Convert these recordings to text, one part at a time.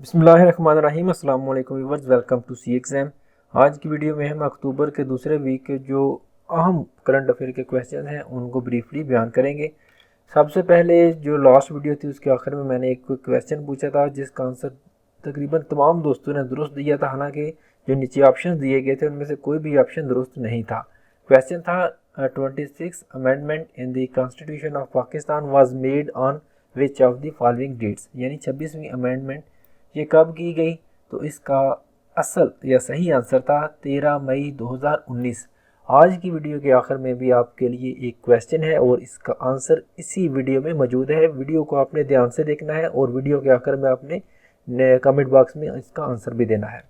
बिस्मिल्लाहिर्रहमानिर्रहीम। अस्सलाम वालेकुम viewers, welcome to C exam. आज की वीडियो में हम अक्टूबर के दूसरे वीक के जो अहम करंट अफेयर के क्वेश्चन हैं उनको ब्रीफली बयान करेंगे। सबसे पहले जो लास्ट वीडियो थी उसके आखिर में मैंने एक क्वेश्चन पूछा था जिसका आंसर तकरीबन तमाम दोस्तों ने दुरुस्त दिया था। हालांकि जो नीचे ऑप्शन दिए गए थे उनमें से कोई भी ऑप्शन दुरुस्त नहीं था। क्वेश्चन था 26 amendment in the constitution of Pakistan was made on which of the following dates, यानी 26वीं अमेंडमेंट ये कब की गई। तो इसका असल या सही आंसर था 13 मई 2019। आज की वीडियो के आखिर में भी आपके लिए एक क्वेश्चन है और इसका आंसर इसी वीडियो में मौजूद है। वीडियो को आपने ध्यान से देखना है और वीडियो के आखिर में आपने कमेंट बॉक्स में इसका आंसर भी देना है।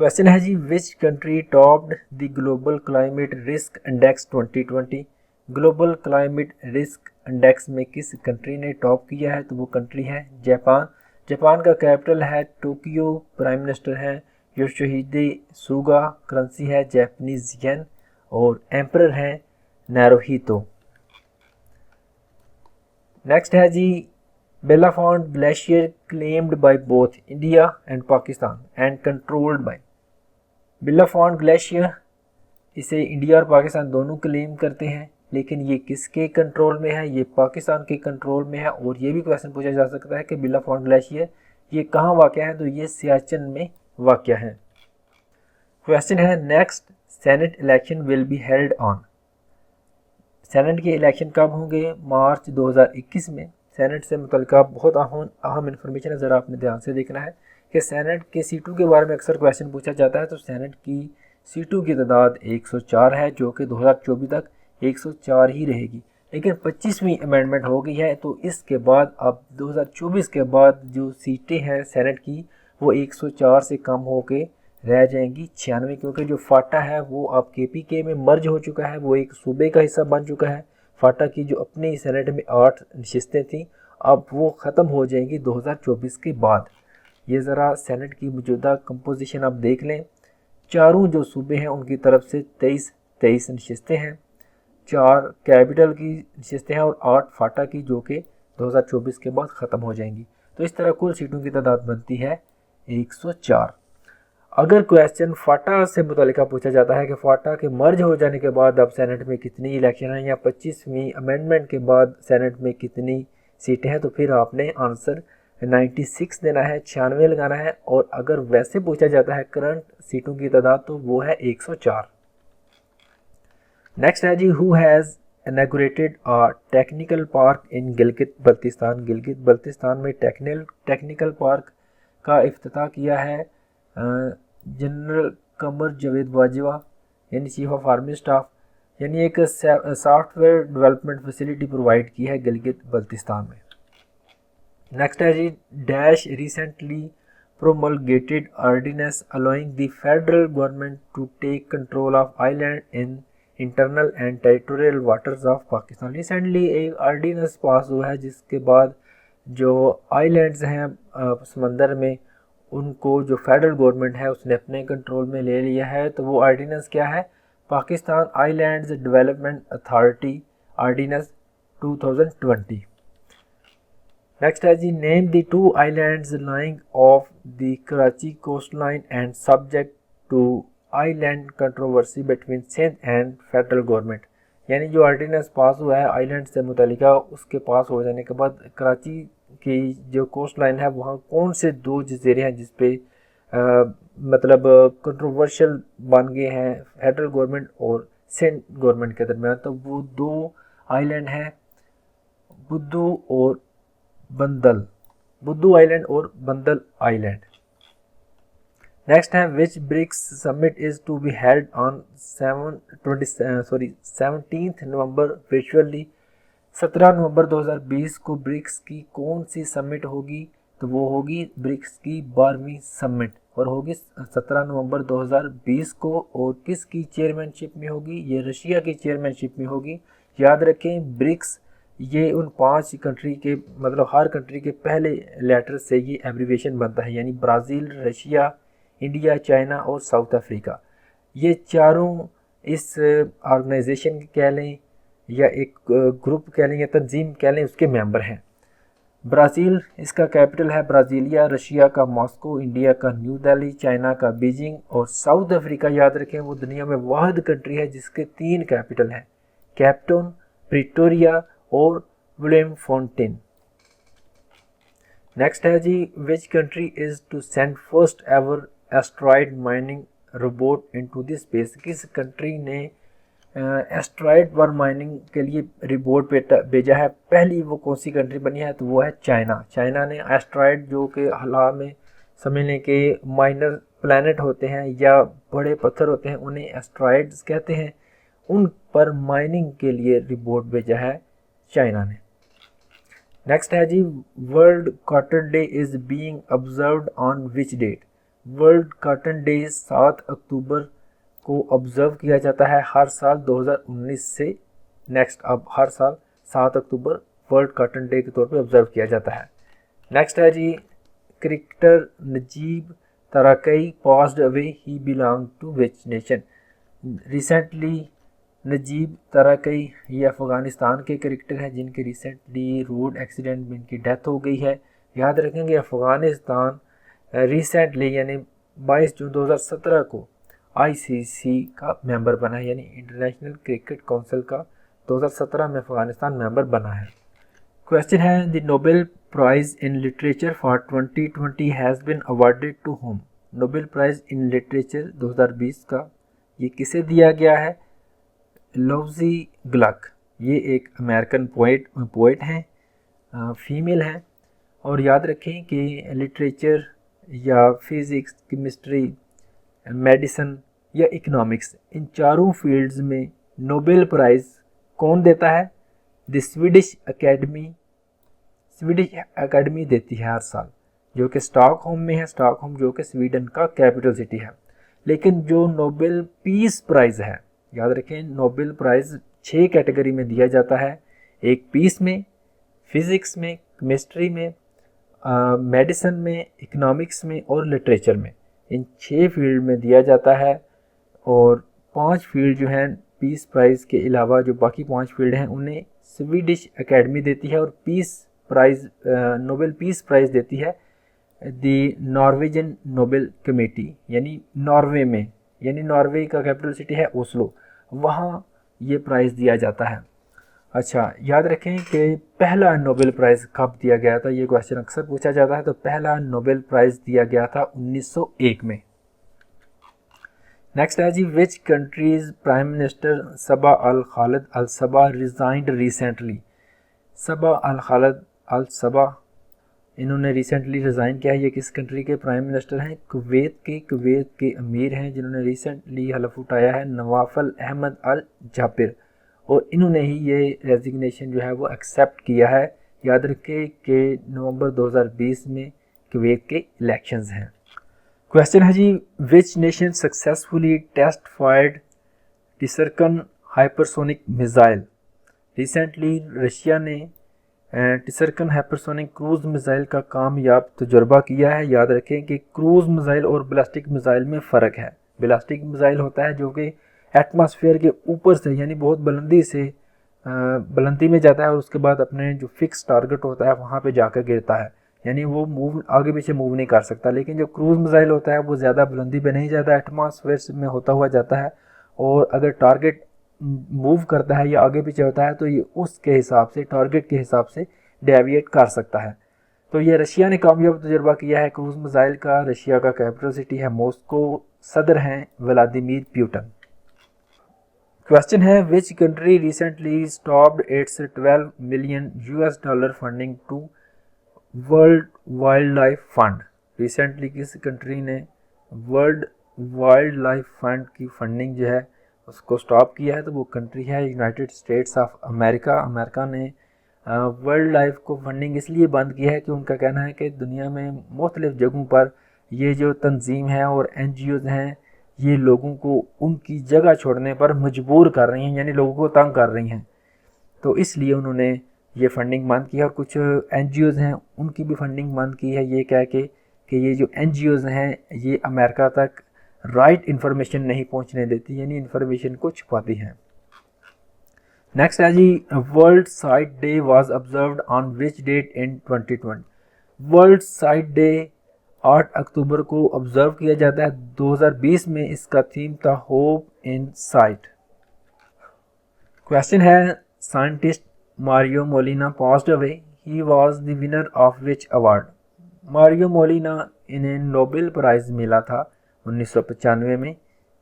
क्वेश्चन है जी, which country topped the global climate risk index 2020। Global climate risk index में किस कंट्री ने टॉप किया है? तो वो कंट्री है जापान। जापान का कैपिटल है टोक्यो, प्राइम मिनिस्टर है योशिहिदे सुगा, करेंसी है जापानीज येन और एम्परर है नारुहितो। नेक्स्ट है जी, Bilafond glacier claimed by both India and Pakistan and controlled by. Bilafond glacier इसे इंडिया और पाकिस्तान दोनों क्लेम करते हैं, लेकिन ये किसके कंट्रोल में है? ये पाकिस्तान के कंट्रोल में है। और ये भी क्वेश्चन पूछा जा सकता है कि बेलाफोंट ग्लेशियर ये कहाँ वाक़या है? तो ये सियाचिन में वाक़या है। क्वेश्चन है, next senate election will be held on. Senate के इलेक्शन कब होंगे? मार्च 2021 में। सेनेट से मुतल्लिका बहुत अहम इन्फॉर्मेशन है, ज़रा आपने ध्यान से देखना है कि सेनेट के सीटों के बारे में अक्सर क्वेश्चन पूछा जाता है। तो सेनेट की सीटों की तादाद 104 है, जो कि 2024 तक 104 ही रहेगी। लेकिन 25वीं अमेंडमेंट हो गई है, तो इसके बाद अब 2024 के बाद जो सीटें हैं सेनेट की वो 104 से कम होके रह जाएंगी 96, क्योंकि जो फाटा है वो अब KPK में मर्ज हो चुका है, वो एक सूबे का हिस्सा बन चुका है। फाटा की जो अपनी सेनेट में 8 नशिस्तें थीं अब वो ख़त्म हो जाएंगी 2024 के बाद। ये ज़रा सेनेट की मौजूदा कंपोजिशन आप देख लें। चारों जो सूबे हैं उनकी तरफ से 23 नशिस्तें हैं, 4 कैपिटल की नशिस्तें हैं और 8 फाटा की, जो कि 2024 के बाद ख़त्म हो जाएंगी। तो इस तरह कुल सीटों की तादाद बनती है 104। अगर क्वेश्चन फाटा से मुतल्लिका पूछा जाता है कि फाटा के मर्ज हो जाने के बाद अब सेनेट में कितनी इलेक्शन है या 25वीं अमेंडमेंट के बाद सेनेट में कितनी सीटें हैं, तो फिर आपने आंसर 96 देना है, 96 लगाना है। और अगर वैसे पूछा जाता है करंट सीटों की तादाद तो वो है 104। नेक्स्ट है जी, who has inaugurated a technical park in Gilgit Baltistan. Gilgit Baltistan में टेक्निकल पार्क का इफ्तिताह किया है जनरल कमर जावेद बाजवा, यानी चीफ ऑफ आर्मी स्टाफ, यानी एक सॉफ्टवेयर डेवलपमेंट फैसिलिटी प्रोवाइड की है गिलगित बल्तिस्तान में। नेक्स्ट है जी, dash recently promulgated ordinance allowing the federal government to take control of island in internal and territorial waters of Pakistan. Recently एक ऑर्डिनेंस पास हुआ है जिसके बाद जो आइलैंड्स हैं समंदर में उनको जो फेडरल गवर्नमेंट है उसने अपने कंट्रोल में ले लिया है। तो वो ऑर्डिनेंस क्या है? Pakistan islands development authority ordinance 2020। Next है जी, name the 2 islands lying off the Karachi coast line and subject to island controversy between Sindh and federal government. यानी जो ऑर्डिनेंस पास हुआ है आइलैंड से मुतल्लिका, उसके पास हो जाने के बाद कराची की जो कोस्ट लाइन है वहाँ कौन से 2 जजीरे हैं जिसपे मतलब कंट्रोवर्शियल बन गए हैं फेडरल गवर्नमेंट और सिंध गवर्नमेंट के दरमियान। तो वो 2 आइलैंड हैं बुद्धू और बंदल, बुद्धू आइलैंड और बंदल आइलैंड। नेक्स्ट है, which BRICS summit is to be held on 17 November virtually. 17 नवंबर 2020 को ब्रिक्स की कौन सी समिट होगी? तो वो होगी ब्रिक्स की 12वीं समिट और होगी 17 नवंबर 2020 को। और किसकी चेयरमैनशिप में होगी? ये रशिया की चेयरमैनशिप में होगी। याद रखें, ब्रिक्स ये उन 5 कंट्री के मतलब हर कंट्री के पहले लेटर से ये एब्रीविएशन बनता है, यानी ब्राज़ील, रशिया, इंडिया, चाइना और साउथ अफ्रीका। ये चारों इस ऑर्गेनाइजेशन कह लें या एक ग्रुप कह लें या तंजीम कह लें उसके मेंबर हैं। ब्राज़ील इसका कैपिटल है ब्राज़ीलिया, रशिया का मॉस्को, इंडिया का न्यू दिल्ली, चाइना का बीजिंग और साउथ अफ्रीका याद रखें वो दुनिया में वाहिद कंट्री है जिसके 3 कैपिटल हैं, कैपटाउन, प्रिटोरिया और विलियमफोंटेन। नेक्स्ट है जी, which country is to send first ever asteroid mining robot into the space. किस कंट्री ने एस्ट्रॉयड पर माइनिंग के लिए रोबोट भेजा है? पहली वो कौन सी कंट्री बनी है? तो वो है चाइना। चाइना ने एस्ट्रॉयड जो कि हाल में समझने के माइनर प्लैनेट होते हैं या बड़े पत्थर होते हैं उन्हें एस्ट्रॉयड्स कहते हैं, उन पर माइनिंग के लिए रोबोट भेजा है चाइना ने। नेक्स्ट है जी, world cotton day is being observed on which date. World cotton day 7 अक्टूबर को ऑब्ज़र्व किया जाता है हर साल 2019 से। नेक्स्ट अब हर साल 7 अक्टूबर वर्ल्ड कॉटन डे के तौर पे ऑब्ज़र्व किया जाता है। नेक्स्ट है जी, cricketer Najeeb Tarakai passed away, he belong to which nation. Recently Najeeb Tarakai ये अफ़गानिस्तान के क्रिकेटर हैं जिनके रिसेंटली रोड एक्सीडेंट में इनकी डेथ हो गई है। याद रखेंगे अफ़गानिस्तान रिसेंटली यानी 22 जून 2017 को आईसीसी का मेंबर बना है, यानी इंटरनेशनल क्रिकेट काउंसिल का 2017 में अफगानिस्तान मेंबर बना है। क्वेश्चन है, the Nobel prize in literature for 2020 has been awarded to whom. Nobel prize in literature 2020 का ये किसे दिया गया है? लोजी ग्लक, ये एक अमेरिकन पोइट हैं, फीमेल हैं। और याद रखें कि लिटरेचर या फिज़िक्स, केमिस्ट्री, मेडिसिन या इकोनॉमिक्स, इन चारों फील्ड्स में नोबेल प्राइज़ कौन देता है? द स्वीडिश एकेडमी देती है हर साल, जो कि स्टॉकहोम में है। स्टॉकहोम जो कि स्वीडन का कैपिटल सिटी है। लेकिन जो नोबेल पीस प्राइज़ है, याद रखें नोबेल प्राइज़ 6 कैटेगरी में दिया जाता है, एक पीस में, फिज़िक्स में, केमिस्ट्री में, मेडिसिन में, इकोनॉमिक्स में और लिटरेचर में। इन 6 फील्ड में दिया जाता है और 5 फील्ड जो हैं पीस प्राइज़ के अलावा जो बाकी 5 फील्ड हैं उन्हें स्वीडिश एकेडमी देती है। और peace prize Nobel peace prize देती है द नॉर्वेजियन नोबेल कमेटी, यानी नॉर्वे में, यानी नॉर्वे का कैपिटल सिटी है ओस्लो, वहाँ ये प्राइज़ दिया जाता है। अच्छा, याद रखें कि पहला नोबेल प्राइज़ कब दिया गया था? ये क्वेश्चन अक्सर पूछा जाता है। तो पहला नोबेल प्राइज़ दिया गया था 1901 में। नेक्स्ट है जी, which country's prime minister Sabah Al Khalid Al Sabah resigned recently. Sabah Al Khalid Al Sabah इन्होंने रिसेंटली रिज़ाइन किया है। ये किस कंट्री के प्राइम मिनिस्टर हैं? कुवैत के अमीर हैं जिन्होंने रिसेंटली हलफ उठाया है, नवाफल अहमद अल जाबिर, और इन्होंने ही ये रेजिग्नेशन जो है वो एक्सेप्ट किया है। याद रखें कि नवंबर 2020 में कुवैत के इलेक्शंस हैं। क्वेश्चन है जी, which nation successfully test fired Tsirkon hypersonic missile. Recently Russia ने टिसरकन हाइपरसोनिक क्रूज़ मिसाइल का कामयाब तजुर्बा किया है। याद रखें कि क्रूज़ मिसाइल और बैलिस्टिक मिसाइल में फ़र्क है। बैलिस्टिक मिसाइल होता है जो कि एटमॉस्फेयर के ऊपर से यानी बहुत बुलंदी में जाता है और उसके बाद अपने जो फिक्स टारगेट होता है वहाँ पे जाकर गिरता है, यानी वो आगे पीछे मूव नहीं कर सकता। लेकिन जो क्रूज़ मिसाइल होता है वो ज़्यादा बुलंदी पे नहीं जाता, एटमॉस्फेयर में होता हुआ जाता है, और अगर टारगेट मूव करता है या आगे पीछे होता है तो ये उसके हिसाब से, टारगेट के हिसाब से डेविएट कर सकता है। तो ये रशिया ने कामयाब तजुर्बा किया है क्रूज़ मिसाइल का। रशिया का कैपिटल सिटी है मॉस्को, सदर हैं व्लादिमीर पुतिन। क्वेश्चन है, which country recently stopped its $12 million funding to World Wildlife Fund. Recently किस कंट्री ने वर्ल्ड वाइल्ड लाइफ फंड की फंडिंग जो है उसको स्टॉप किया है? तो वो कंट्री है United states of America. America ने वर्ल्ड लाइफ को फंडिंग इसलिए बंद की है कि उनका कहना है कि दुनिया में मुख्तलिफ़ जगहों पर ये जो तंजीम है और NGOs हैं ये लोगों को उनकी जगह छोड़ने पर मजबूर कर रही हैं, यानी लोगों को तंग कर रही हैं। तो इसलिए उन्होंने ये फंडिंग बंद की है। और कुछ NGOs हैं उनकी भी फंडिंग बंद की है, ये कह के कि ये जो NGOs हैं ये अमेरिका तक राइट इन्फॉर्मेशन नहीं पहुंचने देती, यानी इन्फॉर्मेशन को छुपाती हैं। नेक्स्ट है जी, world sight day was observed on which date in 2020। World sight day 8 अक्टूबर को ऑब्जर्व किया जाता है 2020 में। इसका थीम था होप इन साइट। क्वेश्चन है, scientist Mario Molina passed away, he was the winner of which award. Mario Molina इन्हें नोबेल प्राइज़ मिला था 1995 में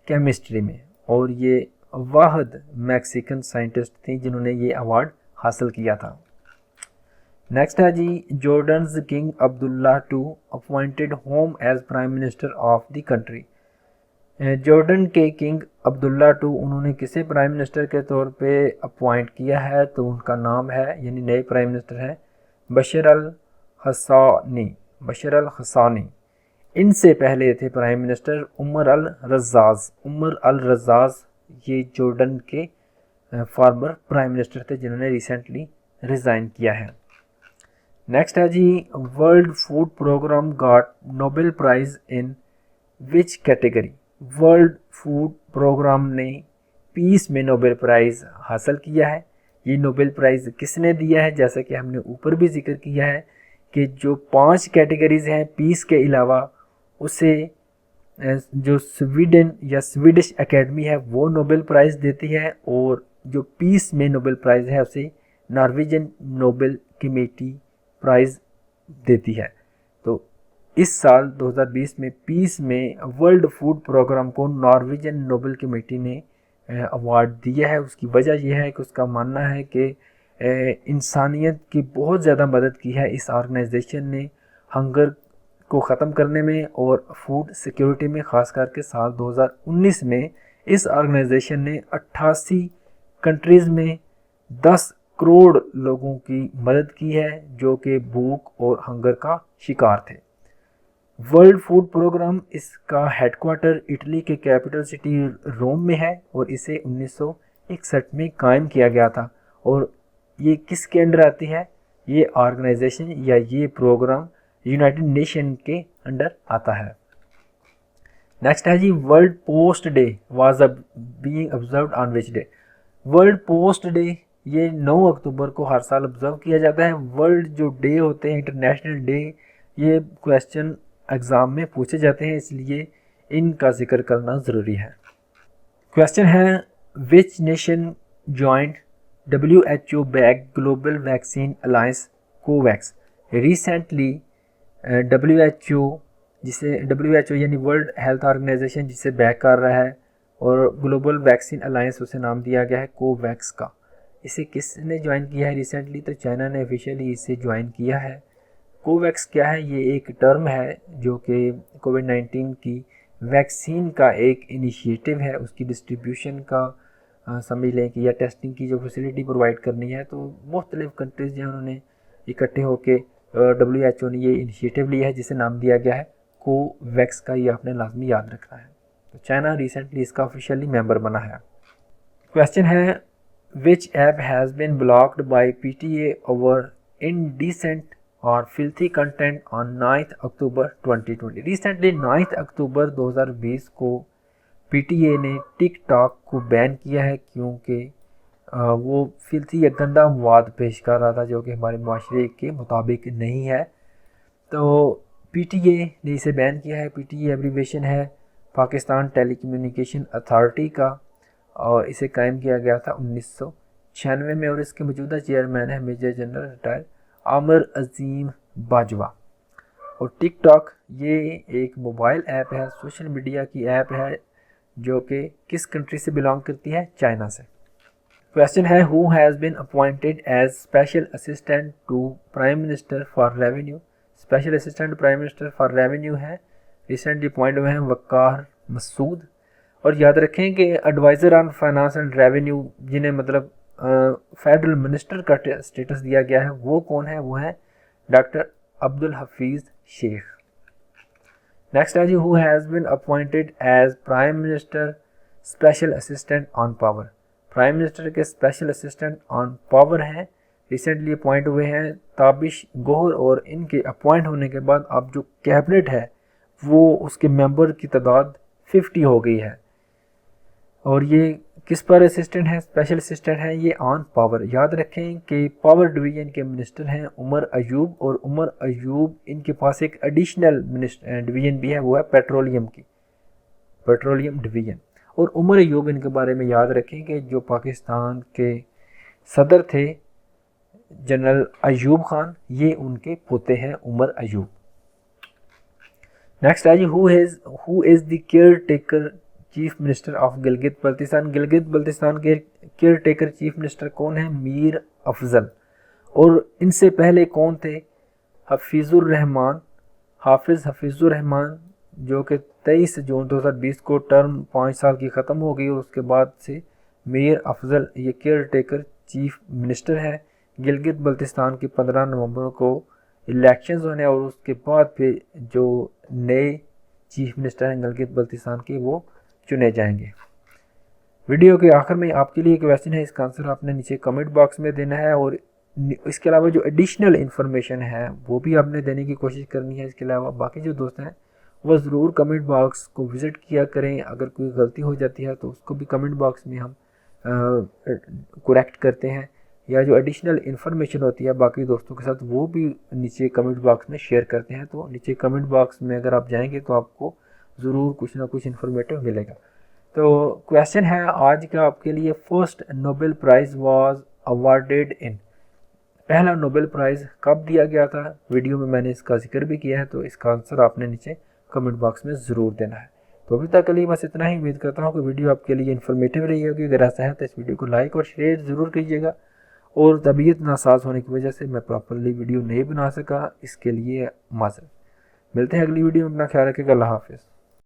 केमिस्ट्री में, और ये वाहिद मैक्सिकन साइंटिस्ट थी जिन्होंने ये अवार्ड हासिल किया था। नेक्स्ट है जी, Jordan's king Abdullah II appointed him as prime minister of the country. Jordan के किंग अब्दुल्ला II उन्होंने किसे प्राइम मिनिस्टर के तौर पे अपॉइंट किया है, तो उनका नाम है, यानी नए प्राइम मिनिस्टर हैं, बशर अल हसानी। इनसे पहले थे प्राइम मिनिस्टर उमर अल रज़ाज़। ये जॉर्डन के फॉर्मर प्राइम मिनिस्टर थे जिन्होंने रिसेंटली रिज़ाइन किया है। नेक्स्ट है जी, world food programme got Nobel prize in which category. World food programme ने पीस में नोबेल प्राइज़ हासिल किया है। ये नोबेल प्राइज़ किसने दिया है, जैसा कि हमने ऊपर भी जिक्र किया है कि जो 5 कैटेगरीज़ हैं पीस के अलावा, उसे जो स्वीडन या स्वीडिश एकेडमी है वो नोबेल प्राइज़ देती है, और जो पीस में नोबेल प्राइज़ है उसे नॉर्वेजियन नोबेल कमेटी प्राइज़ देती है। तो इस साल 2020 में पीस में वर्ल्ड फूड प्रोग्राम को नॉर्वेजियन नोबेल कमेटी ने अवार्ड दिया है। उसकी वजह यह है कि उसका मानना है कि इंसानियत की बहुत ज़्यादा मदद की है इस ऑर्गेनाइजेशन ने हंगर को ख़त्म करने में, और फूड सिक्योरिटी में। ख़ास करके साल 2019 में इस ऑर्गेनाइजेशन ने 88 कंट्रीज़ में 10 करोड़ लोगों की मदद की है जो कि भूख और हंगर का शिकार थे। वर्ल्ड फूड प्रोग्राम, इसका हेडक्वार्टर इटली के कैपिटल सिटी रोम में है, और इसे 1961 में कायम किया गया था। और ये किसके अंडर आती है, ये ऑर्गेनाइजेशन या ये प्रोग्राम यूनाइटेड नेशन के अंडर आता है। नेक्स्ट है जी, world post day was being observed on which day. World post day ये 9 अक्टूबर को हर साल ऑब्जर्व किया जाता है। वर्ल्ड जो डे होते हैं, इंटरनेशनल डे, ये क्वेश्चन एग्ज़ाम में पूछे जाते हैं, इसलिए इनका जिक्र करना ज़रूरी है। क्वेश्चन है, which nation joint WHO back global vaccine alliance Covax. Recently WHO, जिसे WHO यानी वर्ल्ड हेल्थ ऑर्गेनाइजेशन जिसे बैक कर रहा है, और ग्लोबल वैक्सीन अलायंस उसे नाम दिया गया है कोवैक्स का। इसे किसने ज्वाइन किया है रिसेंटली, तो चाइना ने ऑफिशियली इसे ज्वाइन किया है। कोवैक्स क्या है, ये एक टर्म है जो कि कोविड-19 की वैक्सीन का एक इनिशिएटिव है, उसकी डिस्ट्रीब्यूशन का समझ लें कि या टेस्टिंग की जो फैसिलिटी प्रोवाइड करनी है। तो मुख्तलिफ़ कंट्रीज़ जो उन्होंने इकट्ठे होकर WHO ने ये इनिशिएटिव लिया है जिसे नाम दिया गया है कोवैक्स का। ये आपने लाजमी याद रखना है। तो चाइना रिसेंटली इसका ऑफिशियली मेंबर बना है। क्वेश्चन है, which app has been blocked by PTA over indecent और filthy content on 9 October 2020। Recently 9 अक्टूबर 2020 को PTA ने टिकटॉक को बैन किया है, क्योंकि वो फिल्थी या गंदा मवाद पेश कर रहा था जो कि हमारे माशरे के मुताबिक नहीं है। तो PTA ने इसे बैन किया है। PTA एब्रीवेशन है पाकिस्तान टेलीकम्युनिकेशन अथॉरिटी का, और इसे कायम किया गया था 1996 में, और इसके मौजूदा चेयरमैन है मेजर जनरल रिटायर्ड आमिर अजीम बाजवा। और टिकटॉक ये एक मोबाइल ऐप है, सोशल मीडिया की ऐप है जो कि किस कंट्री से बिलोंग करती है, चाइना से। क्वेश्चन है, who has been appointed as special assistant to prime minister for revenue. Special assistant prime minister for revenue है, रिसेंटली अपॉइंट हुए हैं वक़ार मसूद। और याद रखें कि advisor on finance and revenue जिन्हें मतलब फेडरल मिनिस्टर का स्टेटस दिया गया है, वो कौन है, वो है डॉक्टर अब्दुल हफीज़ शेख। नेक्स्ट है जी, who has been appointed as prime minister special assistant on power. Prime minister के स्पेशल असिस्टेंट ऑन पावर हैं, रिसेंटली अपॉइंट हुए हैं ताबिश गोहर। और इनके अपॉइंट होने के बाद अब जो कैबिनेट है वो उसके मेंबर की तादाद 50 हो गई है। और ये किस पर असिस्टेंट है, स्पेशल असिस्टेंट है ये ऑन पावर। याद रखें कि पावर डिवीज़न के मिनिस्टर हैं उमर अयूब, और उमर अयूब इनके पास एक एडिशनल डिवीज़न भी है, वो है पेट्रोलियम की, पेट्रोलियम डिवीज़न। और उमर अयूब इनके बारे में याद रखें कि जो पाकिस्तान के सदर थे जनरल अयूब खान, ये उनके पोते हैं उमर अयूब। नेक्स्ट है जी, who is the caretaker chief minister of Gilgit Baltistan. Gilgit Baltistan के केयर टेकर चीफ मिनिस्टर कौन है? मीर अफजल। और इनसे पहले कौन थे? हफीज़ुर रहमान, हाफिज़ हफीज़ुर रहमान, जो कि 23 जून 2020 को टर्म 5 साल की ख़त्म हो गई, और उसके बाद से मीर अफजल ये केयर टेकर चीफ मिनिस्टर है। गिलगित बल्तिस्तान की 15 नवंबर को इलेक्शंस होने, और उसके बाद फिर जो नए चीफ मिनिस्टर हैं गिलगित बल्तिस्तान के वो चुने जाएंगे। वीडियो के आखिर में आपके लिए एक क्वेश्चन है, इसका आंसर आपने नीचे कमेंट बॉक्स में देना है, और इसके अलावा जो एडिशनल इन्फॉर्मेशन है वो भी आपने देने की कोशिश करनी है। इसके अलावा बाकी जो दोस्त हैं वो ज़रूर कमेंट बॉक्स को विज़िट किया करें। अगर कोई गलती हो जाती है तो उसको भी कमेंट बॉक्स में हम करेक्ट करते हैं, या जो एडिशनल इन्फॉर्मेशन होती है बाकी दोस्तों के साथ वो भी नीचे कमेंट बॉक्स में शेयर करते हैं। तो नीचे कमेंट बॉक्स में अगर आप जाएंगे तो आपको ज़रूर कुछ ना कुछ इन्फॉर्मेटिव मिलेगा। तो क्वेश्चन है आज का आपके लिए, first Nobel prize was awarded in. पहला नोबेल प्राइज़ कब दिया गया था? वीडियो में मैंने इसका जिक्र भी किया है, तो इसका आंसर आपने नीचे कमेंट बॉक्स में ज़रूर देना है। तो अभी तक के लिए बस इतना ही। उम्मीद करता हूँ कि वीडियो आपके लिए इन्फॉर्मेटिव रही होगी। अगर ऐसा है तो इस वीडियो को लाइक और शेयर ज़रूर कीजिएगा। और तबीयत नासाज होने की वजह से मैं प्रॉपरली वीडियो नहीं बना सका, इसके लिए माज़रत। मिलते हैं अगली वीडियो में, अपना ख्याल रखिएगा। अल्लाह हाफ़िज़।